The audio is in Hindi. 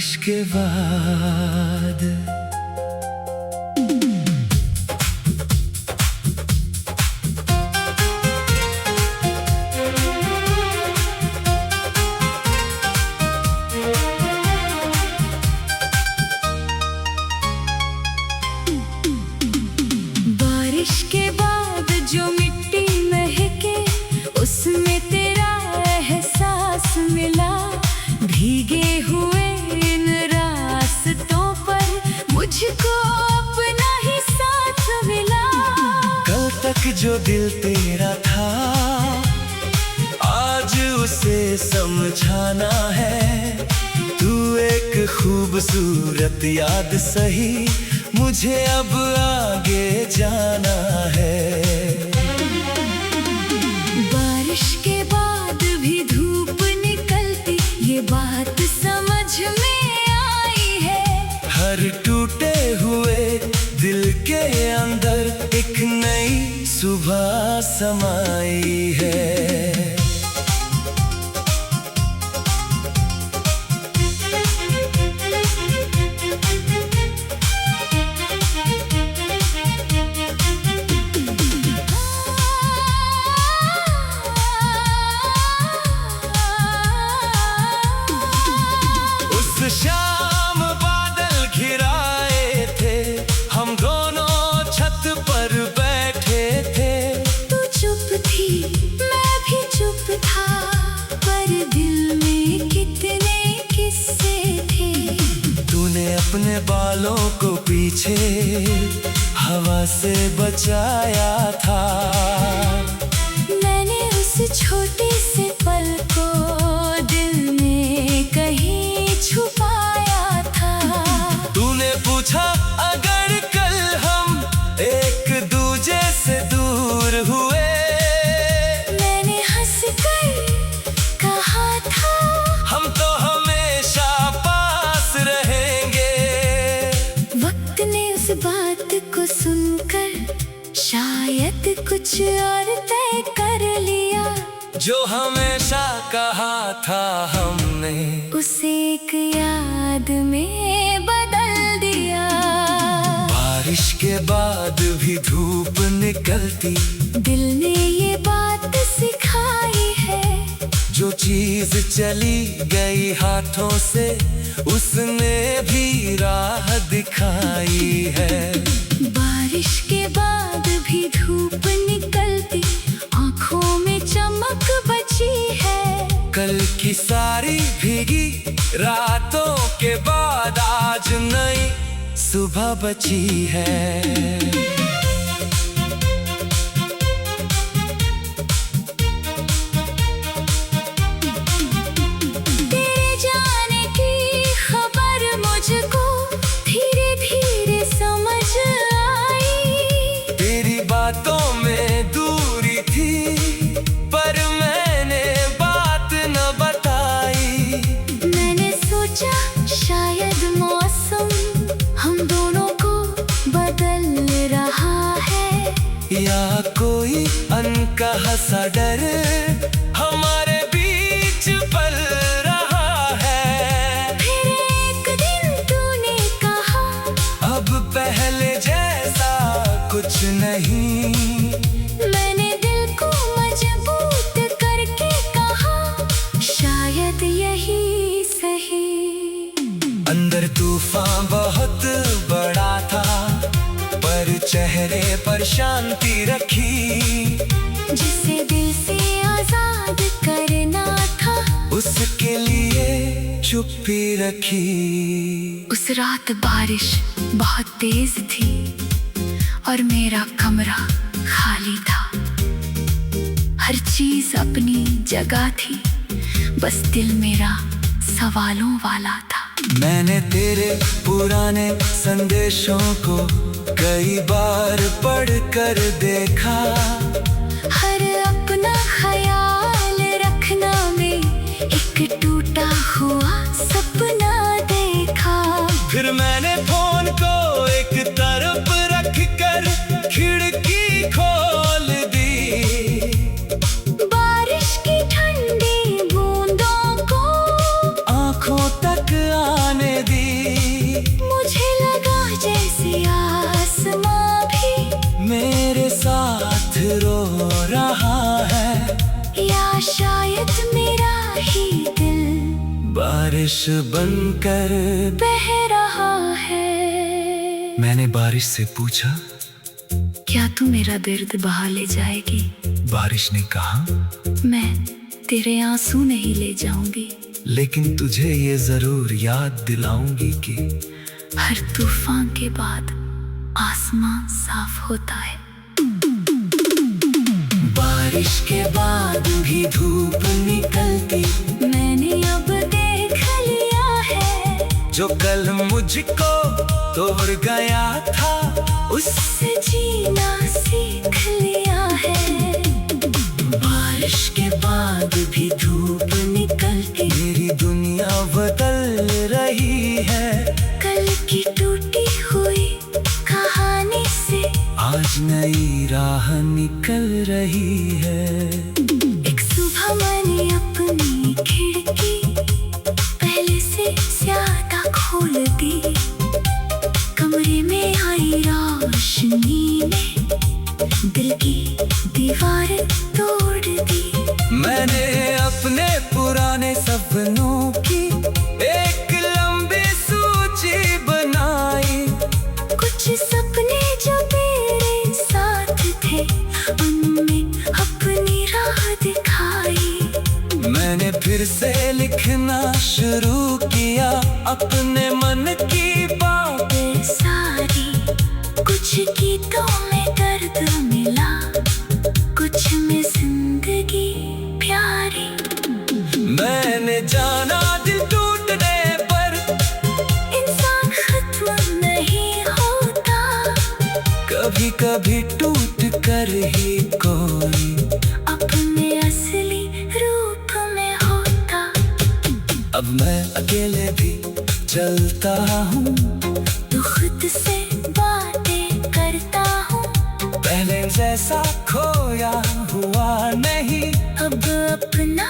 बारिश के बाद। बारिश के बाद जो मिट्टी महके उसमें तेरा एहसास मिला। भीगे हुए इन रास्तों पर मुझको अपना ही साथ मिला। कल तक जो दिल तेरा था आज उसे समझाना है। तू एक खूबसूरत याद सही, मुझे अब आगे जाना है। बारिश के बाद भी धूप निकलती ये बात समझ में आई है। हर टूटे हुए दिल के अंदर एक नई सुबह समाई है। शाम बादल घिराए थे, हम दोनों छत पर बैठे थे। तू चुप थी मैं भी चुप था, पर दिल में कितने किस्से थे। तूने अपने बालों को पीछे हवा से बचाया था। मैंने उस छोटे से पल को दिल में कहीं छुपाया था। तूने पूछा अगर कल हम एक दूजे से दूर हुए, मैंने हंसकर कहा था हम तो हमेशा पास रहेंगे। वक्त ने उस बात को सुनकर शायद कुछ और तय कर लिया। जो हमेशा कहा था हमने उसे एक याद में बदल दिया। बारिश के बाद भी धूप निकलती दिल ने ये बात सिखाई है। जो चीज चली गई हाथों से उसने भी राह दिखाई है। बारिश के बाद भी धूप निकलती आँखों में चमक बची है। कल की सारी भीगी रातों के बाद आज नई सुबह बची है। बातों में दूरी थी पर मैंने बात न बताई। मैंने सोचा शायद मौसम हम दोनों को बदल रहा है, या कोई अनकहा सा डर हमारे बीच पल रहा है। फिर एक दिन तूने कहा अब पहले जैसा कुछ नहीं। मैंने दिल को मजबूत करके कहा शायद यही सही। अंदर तूफान बहुत बड़ा था पर चेहरे पर शांति रखी। जिसे दिल से आजाद करना था उसके लिए चुप्पी रखी। उस रात बारिश बहुत तेज थी और मेरा कमरा खाली था। हर चीज अपनी जगह थी, बस दिल मेरा सवालों वाला था। मैंने तेरे पुराने संदेशों को कई बार पढ़ कर देखा। हर अपना ख्याल रखना में एक टूटा हुआ सपना देखा। फिर मैंने फोन को एक तरफ रख कर खिड़की खोल दी। बारिश की ठंडी बूंदों को आंखों तक आने बारिश बनकर बह रहा है। मैंने बारिश से पूछा, क्या तू मेरा दर्द बहा ले जाएगी? बारिश ने कहा, मैं तेरे आंसू नहीं ले जाऊंगी, लेकिन तुझे ये जरूर याद दिलाऊंगी कि हर तूफान के बाद आसमान साफ होता है। बारिश के बाद भी धूप निकलती, मैंने अब देख लिया है, जो कल मुझको तोड़ गया था उससे जीना सीख लिया है। बारिश के बाद भी धूप निकलती, मेरी दुनिया बदल रही है। कल की टूटी हुई कहानी से आज नई राह निकल रही है। एक सुबह मैंने अपनी खिड़की पहले से ज्यादा खोल दी, कमरे में आई रोशनी ने दिल की दीवार तोड़ दी। मैंने अपने पुराने सपनों की एक लंबी सूची बनाई, कुछ सपने जो तेरे साथ थे उनमें अपनी राह दिखाई। मैंने फिर से लिखना शुरू किया अपने मन की बातें सारी, कुछ गीतों में दर्द मिला, कुछ में जिंदगी प्यारी। मैंने जाना दिल टूटने पर इंसान खत्म नहीं होता, कभी कभी टूट कर ही कोई अपने असली रूप में होता। अब मैं अकेले भी चलता हूँ, तो खुद से बातें करता हूँ, पहले जैसा खोया हुआ नहीं। अब अपना